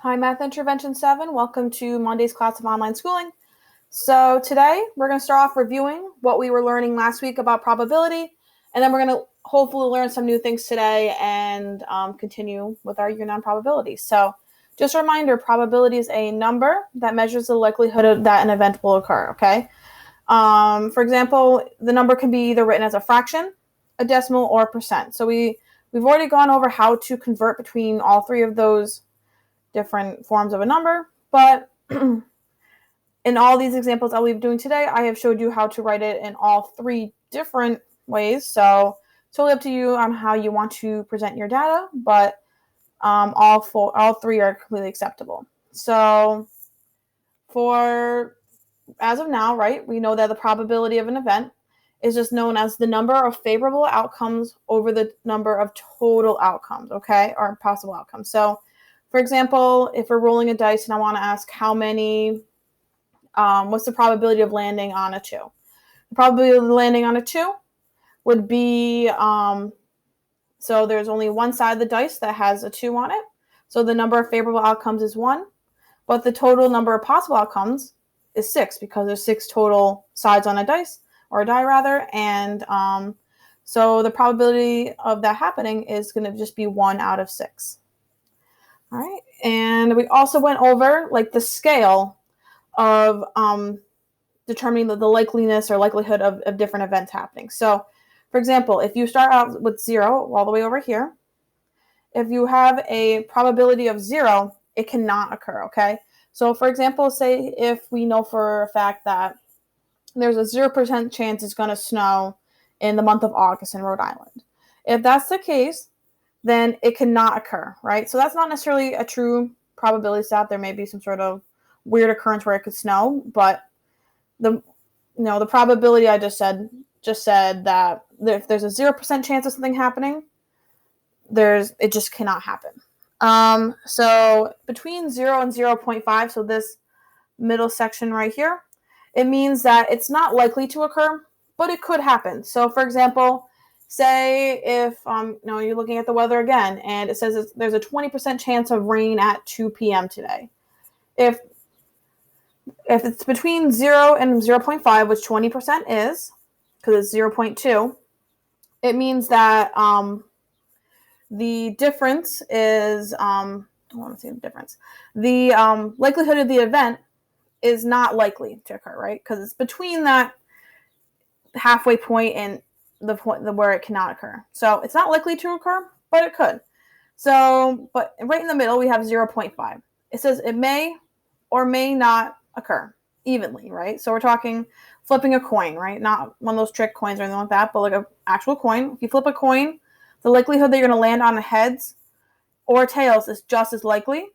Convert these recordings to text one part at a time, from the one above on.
Hi, Math Intervention 7. Welcome to Monday's class of online schooling. So today we're going to start off reviewing what we were learning last week about probability, and then we're going to hopefully learn some new things today and continue with our year 9 probability. So just a reminder, probability is a number that measures the likelihood that an event will occur, okay? For example, the number can be either written as a fraction, a decimal, or a percent. So we've already gone over how to convert between all three of those different forms of a number, but in all these examples I'll be doing today, I have showed you how to write it in all three different ways. So it's totally up to you on how you want to present your data, but all three are completely acceptable. So as of now, right, we know that the probability of an event is just known as the number of favorable outcomes over the number of total outcomes, okay, or possible outcomes. So for example, if we're rolling a dice and I want to ask how many, what's the probability of landing on a 2? The probability of landing on a 2 would be, so there's only one side of the dice that has a 2 on it. So the number of favorable outcomes is 1, but the total number of possible outcomes is 6 because there's 6 total sides on a dice, or a die rather, and so the probability of that happening is going to just be 1 out of 6. All right, and we also went over like the scale of determining the likeliness or likelihood of different events happening. So, for example, if you start out with 0 all the way over here, if you have a probability of 0, it cannot occur, okay? So, for example, say if we know for a fact that there's a 0% chance it's going to snow in the month of August in Rhode Island. If that's the case, then it cannot occur, right? So that's not necessarily a true probability stat. There may be some sort of weird occurrence where it could snow, but the probability I just said that if there's a 0% chance of something happening, it just cannot happen. So between 0 and 0.5, so this middle section right here, it means that it's not likely to occur, but it could happen. So for example, say if you're looking at the weather again and it says there's a 20% chance of rain at 2 p.m. today. If it's between 0 and 0.5, which 20% is, because it's 0.2, it means that the difference is, I want to say the difference. The likelihood of the event is not likely to occur, right? Because it's between that halfway point and the point where it cannot occur. So it's not likely to occur, but it could. So, but right in the middle, we have 0.5. It says it may or may not occur evenly, right? So we're talking flipping a coin, right? Not one of those trick coins or anything like that, but like an actual coin. If you flip a coin, the likelihood that you're going to land on the heads or tails is just as likely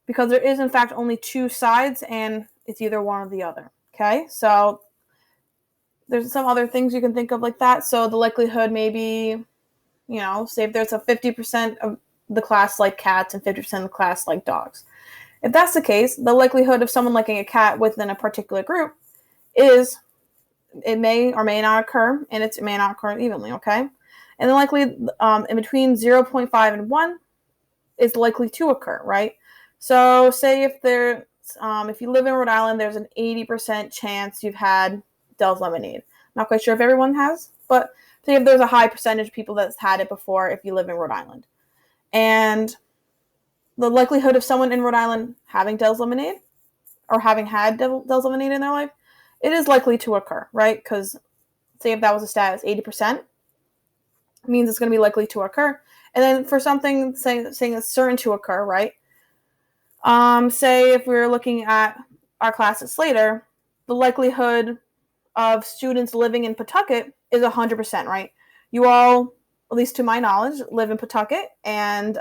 because there is, in fact, only 2 sides and it's either one or the other, okay? So there's some other things you can think of like that. So the likelihood maybe, say if there's a 50% of the class like cats and 50% of the class like dogs. If that's the case, the likelihood of someone liking a cat within a particular group is it may or may not occur, and it may not occur evenly, okay? And then likely in between 0.5 and 1 is likely to occur, right? So say if you live in Rhode Island, there's an 80% chance you've had Del's lemonade. Not quite sure if everyone has, but say if there's a high percentage of people that's had it before if you live in Rhode Island. And the likelihood of someone in Rhode Island having Del's lemonade or having had Del's lemonade in their life, it is likely to occur, right? Because say if that was a stat, it's 80%, it means it's going to be likely to occur. And then for something saying it's certain to occur, right? Say if we're looking at our class at Slater, the likelihood of students living in Pawtucket is 100%, right? You all, at least to my knowledge, live in Pawtucket, and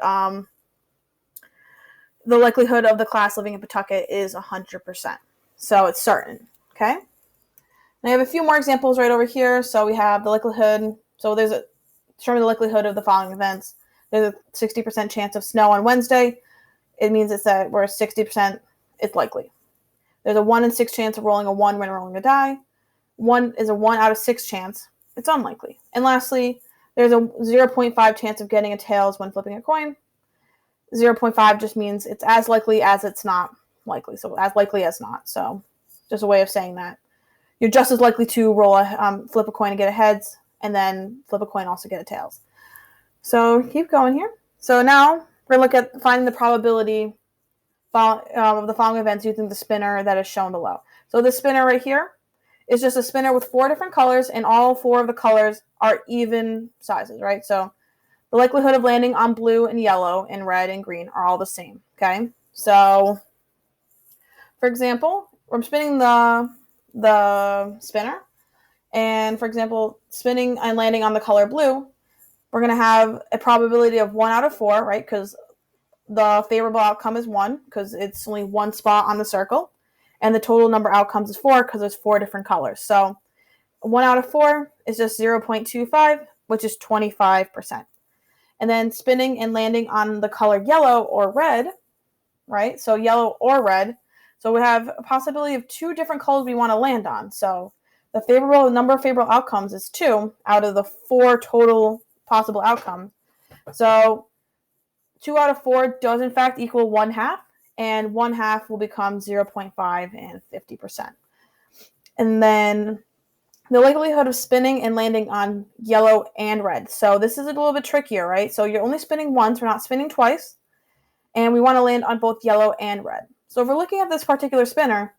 the likelihood of the class living in Pawtucket is 100%. So it's certain, okay? And I have a few more examples right over here. So we have the likelihood, determine the likelihood of the following events. There's a 60% chance of snow on Wednesday. It means it's that we're 60%, it's likely. There's a 1 in 6 chance of rolling a 1 when rolling a die. 1 is a 1 out of 6 chance. It's unlikely. And lastly, there's a 0.5 chance of getting a tails when flipping a coin. 0.5 just means it's as likely as it's not likely. So as likely as not. So just a way of saying that. You're just as likely to flip a coin and get a heads, and then flip a coin also get a tails. So keep going here. So now we're going to look at finding the probability of the following events using the spinner that is shown below. So this spinner right here is just a spinner with 4 different colors, and all 4 of the colors are even sizes, right? So the likelihood of landing on blue and yellow and red and green are all the same, okay? So, for example, I'm spinning the spinner, and for example, spinning and landing on the color blue, we're going to have a probability of 1 out of 4, right? Because the favorable outcome is 1, because it's only 1 spot on the circle. And the total number of outcomes is 4, because there's 4 different colors. So 1 out of 4 is just 0.25, which is 25%. And then spinning and landing on the color yellow or red, right? So yellow or red. So we have a possibility of 2 different colors we want to land on. So the number of favorable outcomes is 2 out of the 4 total possible outcomes. So 2 out of 4 does in fact equal 1/2, and 1/2 will become 0.5 and 50%. And then the likelihood of spinning and landing on yellow and red. So this is a little bit trickier, right? So you're only spinning once, we're not spinning twice, and we want to land on both yellow and red. So if we're looking at this particular spinner,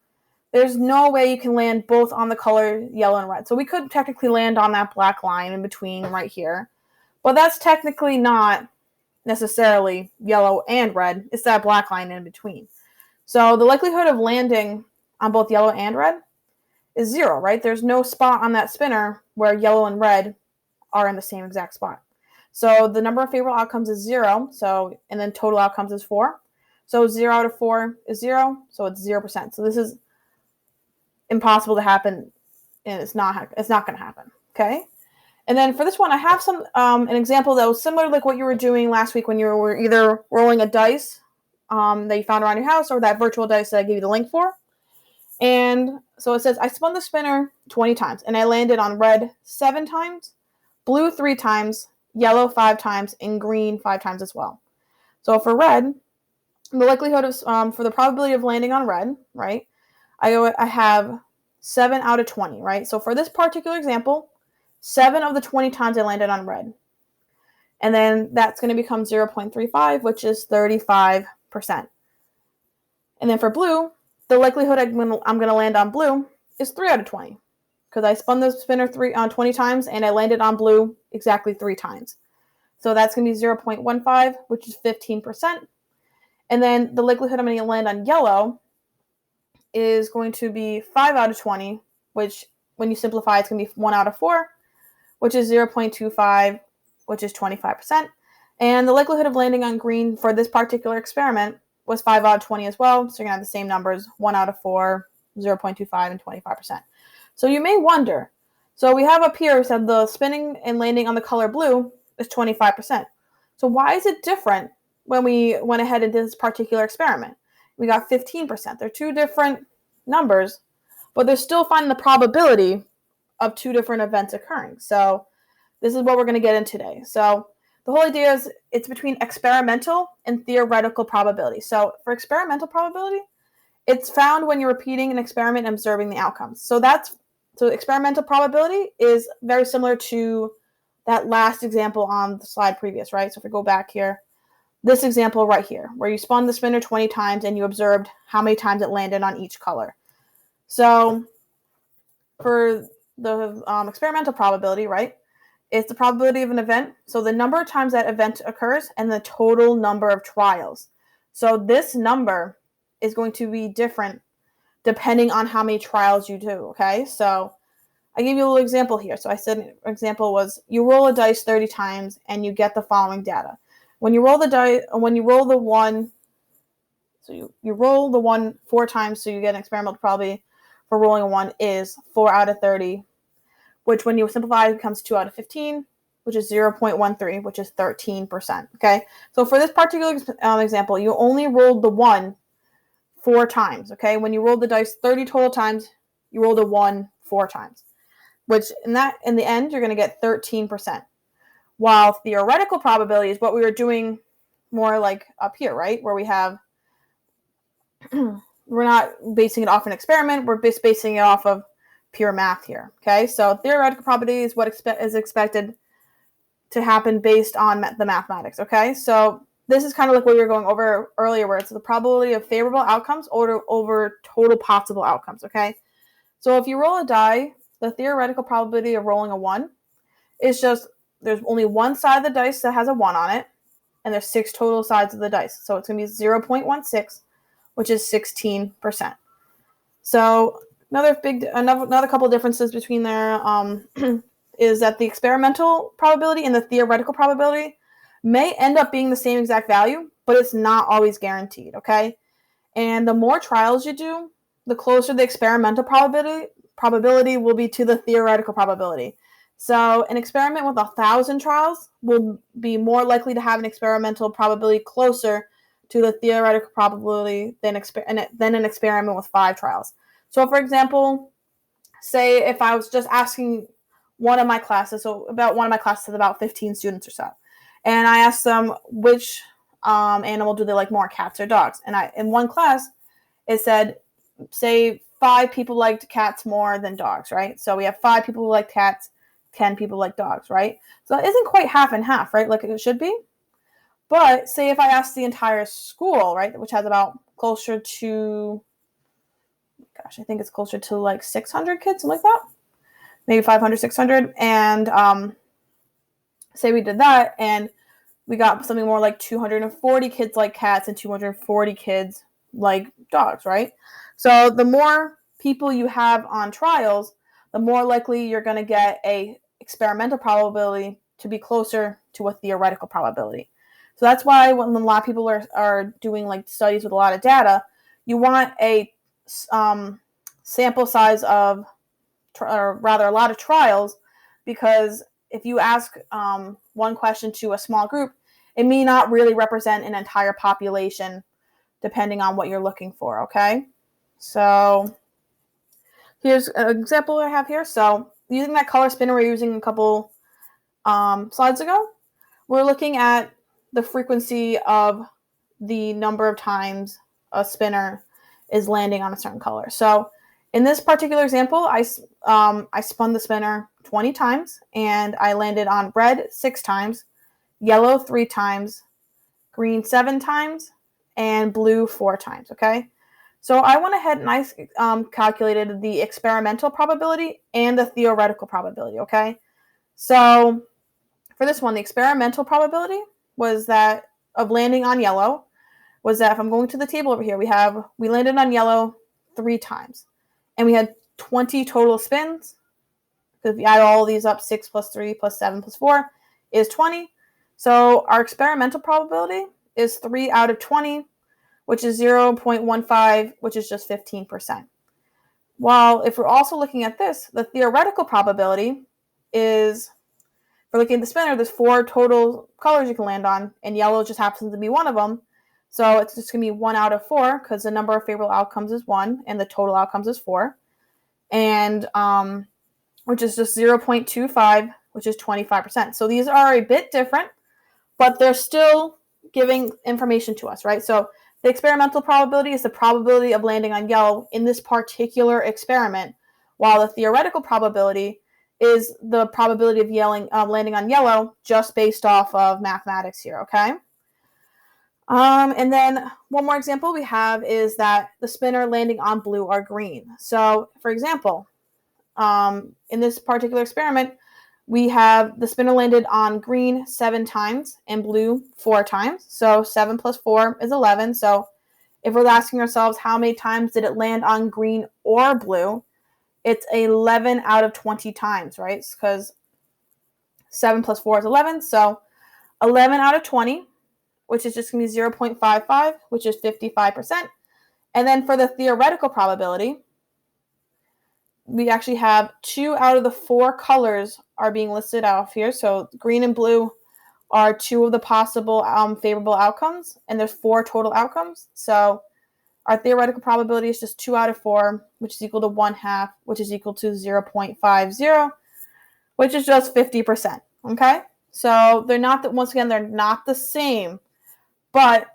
there's no way you can land both on the color yellow and red. So we could technically land on that black line in between right here, but that's technically not necessarily yellow and red. It's that black line in between. So the likelihood of landing on both yellow and red is 0, right? There's no spot on that spinner where yellow and red are in the same exact spot. So the number of favorable outcomes is 0. So, and then total outcomes is 4. So 0 out of 4 is 0. So it's 0%. So this is impossible to happen, and it's not going to happen. Okay. And then for this one, I have an example that was similar to like what you were doing last week when you were either rolling a dice that you found around your house, or that virtual dice that I gave you the link for. And so it says, I spun the spinner 20 times, and I landed on red 7 times, blue 3 times, yellow 5 times, and green 5 times as well. So for red, the likelihood of, for the probability of landing on red, right, I have 7 out of 20, right? So for this particular example, 7 of the 20 times I landed on red. And then that's going to become 0.35, which is 35%. And then for blue, the likelihood I'm going to land on blue is 3 out of 20, because I spun the spinner 20 times and I landed on blue exactly 3 times. So that's going to be 0.15, which is 15%. And then the likelihood I'm going to land on yellow is going to be 5 out of 20, which when you simplify, it's going to be 1 out of 4, which is 0.25, which is 25%. And the likelihood of landing on green for this particular experiment was 5 out of 20 as well. So you're going to have the same numbers, 1 out of 4, 0.25, and 25%. So you may wonder, so we have up here said the spinning and landing on the color blue is 25%. So why is it different when we went ahead and did this particular experiment? We got 15%. They're 2 different numbers, but they're still finding the probability of 2 different events occurring. So this is what we're going to get in today. So the whole idea is it's between experimental and theoretical probability. So for experimental probability, it's found when you're repeating an experiment and observing the outcomes. So experimental probability is very similar to that last example on the slide previous, right? So if we go back here, this example right here, where you spun the spinner 20 times and you observed how many times it landed on each color. So for the experimental probability, right, it's the probability of an event. So the number of times that event occurs and the total number of trials. So this number is going to be different depending on how many trials you do, okay? So I gave you a little example here. So I said an example was you roll a dice 30 times and you get the following data. When you roll the one, so you roll the one 4 times, so you get an experimental probability for rolling a 1 is 4 out of 30, which when you simplify it becomes 2 out of 15, which is 0.13, which is 13%, okay? So for this particular example, you only rolled the 1 4 times, okay? When you rolled the dice 30 total times, you rolled a 1 4 times, which in the end, you're going to get 13%. While theoretical probability is what we were doing more like up here, right? Where we have, we're not basing it off an experiment. We're just basing it off of pure math here. Okay, so theoretical probability is what is expected to happen based on the mathematics. Okay, so this is kind of like what we were going over earlier, where it's the probability of favorable outcomes over total possible outcomes. Okay, so if you roll a die, the theoretical probability of rolling a 1 is just there's only one side of the dice that has a 1 on it, and there's 6 total sides of the dice. So it's going to be 0.16, which is 16%. So another couple of differences between there is that the experimental probability and the theoretical probability may end up being the same exact value, but it's not always guaranteed, okay? And the more trials you do, the closer the experimental probability will be to the theoretical probability. So an experiment with 1,000 trials will be more likely to have an experimental probability closer to the theoretical probability than an experiment with 5 trials. So for example, say if I was just asking one of my classes, about 15 students or so, and I asked them which animal do they like more, cats or dogs? And in one class, it said, say 5 people liked cats more than dogs, right? So we have 5 people who like cats, 10 people like dogs, right? So it isn't quite half and half, right? Like it should be. But say if I asked the entire school, right, which has about closer to, I think it's closer to like 600 kids, something like that. Maybe 500, 600. And say we did that and we got something more like 240 kids like cats and 240 kids like dogs, right? So the more people you have on trials, the more likely you're going to get a experimental probability to be closer to a theoretical probability. So that's why when a lot of people are doing like studies with a lot of data, you want a sample size of, or rather a lot of trials, because if you ask one question to a small group, it may not really represent an entire population depending on what you're looking for, okay? So here's an example I have here. So using that color spinner we're using a couple slides ago, we're looking at the frequency of the number of times a spinner is landing on a certain color. So in this particular example, I spun the spinner 20 times, and I landed on red 6 times, yellow 3 times, green 7 times, and blue 4 times, okay? So I went ahead and I calculated the experimental probability and the theoretical probability, okay? So for this one, the experimental probability was that of landing on yellow was that if I'm going to the table over here, we landed on yellow 3 times, and we had 20 total spins. Because if you add all these up, 6 plus 3 plus 7 plus 4 is 20. So our experimental probability is 3 out of 20, which is 0.15, which is just 15%. While if we're also looking at this, the theoretical probability is, for looking at the spinner, there's 4 total colors you can land on, and yellow just happens to be one of them. So it's just going to be 1 out of 4, because the number of favorable outcomes is 1, and the total outcomes is 4. And which is just 0.25, which is 25%. So these are a bit different, but they're still giving information to us, right? So the experimental probability is the probability of landing on yellow in this particular experiment, while the theoretical probability is the probability of landing on yellow just based off of mathematics here, okay? And then one more example we have is that the spinner landing on blue or green. So, for example, in this particular experiment, we have the spinner landed on green 7 times and blue 4 times. So 7 plus 4 is 11. So if we're asking ourselves how many times did it land on green or blue, it's 11 out of 20 times, right? Because 7 plus 4 is 11. So 11 out of 20, which is just going to be 0.55, which is 55%. And then for the theoretical probability, we actually have 2 out of the 4 colors are being listed off here. So green and blue are 2 of the possible favorable outcomes, and there's 4 total outcomes. So our theoretical probability is just 2 out of 4, which is equal to 1/2, which is equal to 0.50, which is just 50%. Okay, so they're not the same, But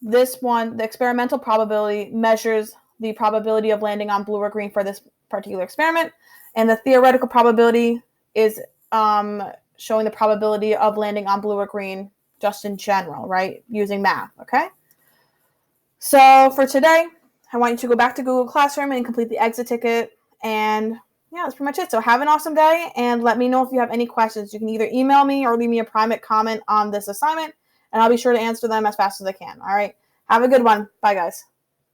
this one, the experimental probability, measures the probability of landing on blue or green for this particular experiment. And the theoretical probability is showing the probability of landing on blue or green just in general, right? Using math, okay? So for today, I want you to go back to Google Classroom and complete the exit ticket. And yeah, that's pretty much it. So have an awesome day, and let me know if you have any questions. You can either email me or leave me a private comment on this assignment, and I'll be sure to answer them as fast as I can. All right. Have a good one. Bye, guys.